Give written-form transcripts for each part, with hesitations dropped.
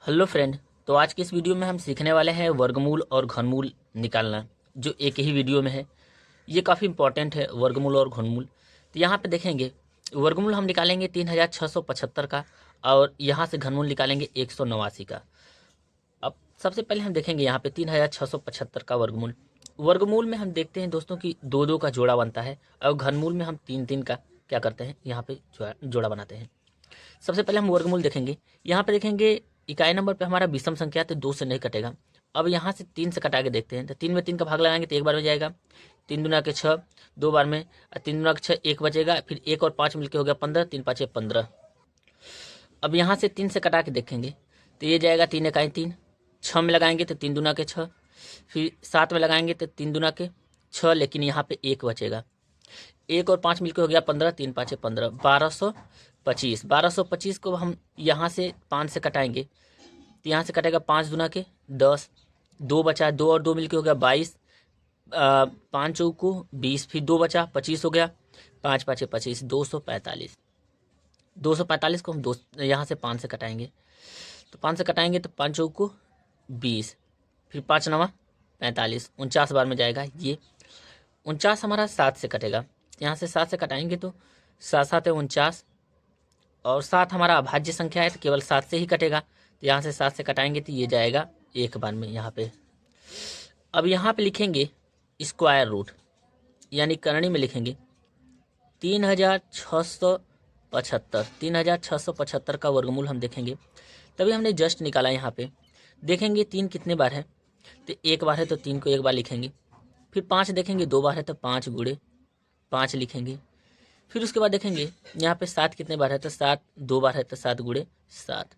Hello friend. तो आज की इस वीडियो में हम सीखने वाले हैं वर्गमूल और घनमूल निकालना, जो एक ही वीडियो में है। ये काफ़ी इंपॉर्टेंट है, वर्गमूल और घनमूल। तो यहाँ पे देखेंगे वर्गमूल हम निकालेंगे 3675 का, और यहाँ से घनमूल निकालेंगे 189 का। अब सबसे पहले हम देखेंगे यहाँ पे 3675 का वर्गमूल। वर्गमूल में हम देखते हैं दोस्तों कि दो दो का जोड़ा बनता है, और घनमूल में हम तीन तीन का क्या करते हैं, यहाँ पे जोड़ा बनाते हैं। सबसे पहले हम वर्गमूल देखेंगे। यहाँ पे देखेंगे इकाई नंबर पे हमारा विषम संख्या, तो 2 से नहीं कटेगा। अब यहाँ से 3 से कटा के देखते हैं, तो 3 में 3 का भाग लगाएंगे तो एक बार में जाएगा। 3 दूना के 6, 2 बार में। 3 दूना के 6, 1 बचेगा। फिर 1 और 5 मिलकर हो गया 15, 3 5 15। अब यहाँ से 3 से कटा के देखेंगे तो ये जाएगा 3 इकाई 3। 6 में लगाएंगे तो 3 दूना के 6। फिर 7 में लगाएंगे तो 3 दूना के 6, लेकिन यहाँ पे 1 बचेगा। 1 और 5 मिलकर हो गया 15, 3 5 15, 1225। 1225 को हम यहाँ से 5 से कटाएंगे तो यहाँ से कटेगा 5 दूना के 10, 2 बचा, 2 और 2 मिलकर हो गया 22, 5 चौको 20, फिर 2 बचा 25 हो गया, 5 5 25, 245। 245 को हम यहाँ से 5 से कटाएंगे, तो 5 से कटाएंगे तो 5 चौको 20, फिर 5 नवा 45, 49 बार में जाएगा। ये 49 हमारा 7 से कटेगा। यहाँ से 7 से कटाएंगे तो 7 7 है 49, और 7 हमारा अभाज्य संख्या है तो केवल 7 से ही कटेगा। तो यहाँ से 7 से कटाएंगे तो ये जाएगा एक बार में यहाँ पे। अब यहाँ पे लिखेंगे स्क्वायर रूट, यानी करणी में लिखेंगे 3675। 3675 का वर्गमूल हम देखेंगे, तभी हमने जस्ट निकाला। यहाँ पे देखेंगे 3 कितने बार है, तो एक बार है तो 3 को एक बार लिखेंगे। फिर 5 देखेंगे 2 बार है तो 5 गुणे 5 लिखेंगे। फिर उसके बाद देखेंगे यहाँ पे 7 कितने बार है, तो 7 2 बार है तो 7 गुणे 7।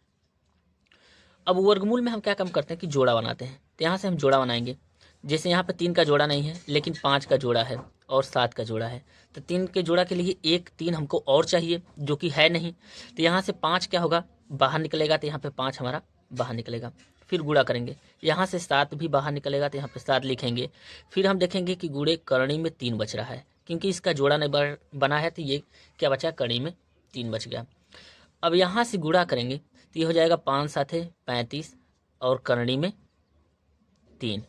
अब वर्गमूल में हम क्या काम करते हैं कि जोड़ा बनाते हैं, तो यहाँ से हम जोड़ा बनाएंगे। जैसे यहाँ पे 3 का जोड़ा नहीं है, लेकिन 5 का जोड़ा है और 7 का जोड़ा है, तो 3 के जोड़ा के लिए एक 3 हमको और चाहिए, जो कि है नहीं। तो यहाँ से 5 क्या होगा, बाहर निकलेगा, तो यहाँ पे 5 हमारा बाहर निकलेगा। फिर गुणा करेंगे, यहाँ से 7 भी बाहर निकलेगा, तो यहाँ पे 7 लिखेंगे। फिर हम देखेंगे कि गुणे करणी में 3 बच रहा है, क्योंकि इसका जोड़ा नहीं बना है, तो ये क्या बचा, करणी में 3 बच गया। अब यहाँ से गुणा करेंगे तो ये हो जाएगा 5 7 35, और करणी में 3।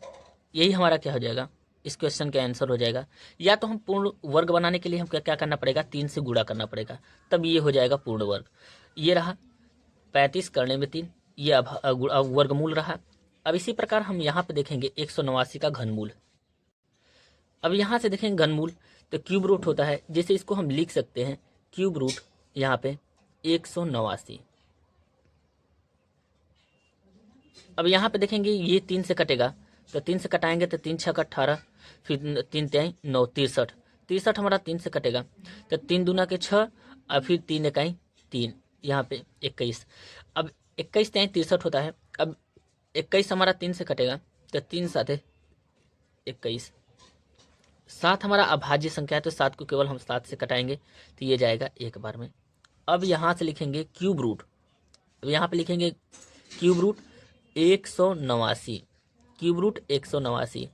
यही हमारा क्या हो जाएगा, इस क्वेश्चन का आंसर हो जाएगा। या तो हम पूर्ण वर्ग बनाने के लिए हम क्या क्या करना पड़ेगा, 3 से गुणा करना पड़ेगा, तब ये हो जाएगा पूर्ण वर्ग। ये रहा 35 करने में 3, ये वर्गमूल रहा। अब इसी प्रकार हम यहाँ पे देखेंगे 189 का घनमूल। अब यहाँ से देखेंगे घनमूल, तो क्यूब रूट होता है, जैसे इसको हम लिख सकते हैं क्यूब रूट यहाँ पे 189। अब यहाँ पे देखेंगे ये 3 से कटेगा, तो 3 से कटाएंगे तो 3 6 18, फिर 3 3 9 63। 63 हमारा 3 से कटेगा, तो 3 दूना के 6, और फिर 3 इकाई 3, यहाँ पे 21। अब 21 3 63 होता है। अब 21 हमारा 3 से कटेगा, तो 3 7 21। 7 हमारा अभाज्य संख्या है, तो 7 को केवल हम 7 से कटाएंगे, तो ये जाएगा एक बार में। अब यहाँ से लिखेंगे क्यूब रूट। अब यहाँ पे लिखेंगे क्यूब रूट 189, क्यूब रूट 189।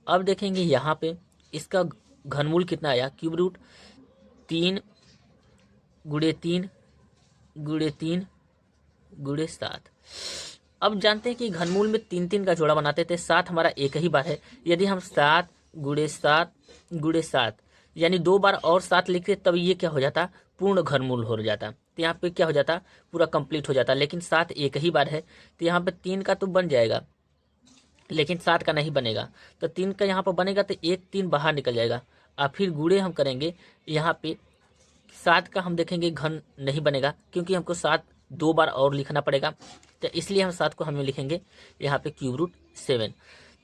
अब देखेंगे यहाँ पे इसका घनमूल कितना आया, क्यूब रूट 3 गुणे 3 गुणे 3 गुणे 7। अब जानते हैं कि घनमूल में 3 3 का जोड़ा बनाते थे। 7 हमारा एक ही बार है, यदि हम 7 गुणे 7 गुणे 7 यानी 2 बार और 7 लिखते, तब ये क्या हो जाता, पूर्ण घनमूल हो जाता। तो यहाँ पे क्या हो जाता, पूरा कंप्लीट हो जाता। लेकिन 7 एक ही बार है, तो यहाँ पे 3 का तो बन जाएगा, लेकिन 7 का नहीं बनेगा। तो 3 का यहाँ पर बनेगा, तो एक 3 बाहर निकल जाएगा। और फिर गुणे हम करेंगे, यहाँ पे 7 का हम देखेंगे घन नहीं बनेगा, क्योंकि हमको 7 2 बार और लिखना पड़ेगा। तो इसलिए हम 7 को हमें लिखेंगे यहाँ पे क्यूब रूट 7।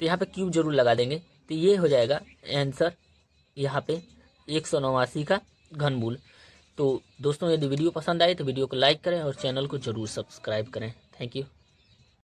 तो यहाँ पे क्यूब जरूर लगा देंगे, तो ये हो जाएगा आंसर यहाँ पे 189 का घनमूल। तो दोस्तों, यदि वीडियो पसंद आए तो वीडियो को लाइक करें और चैनल को जरूर सब्सक्राइब करें। Thank you.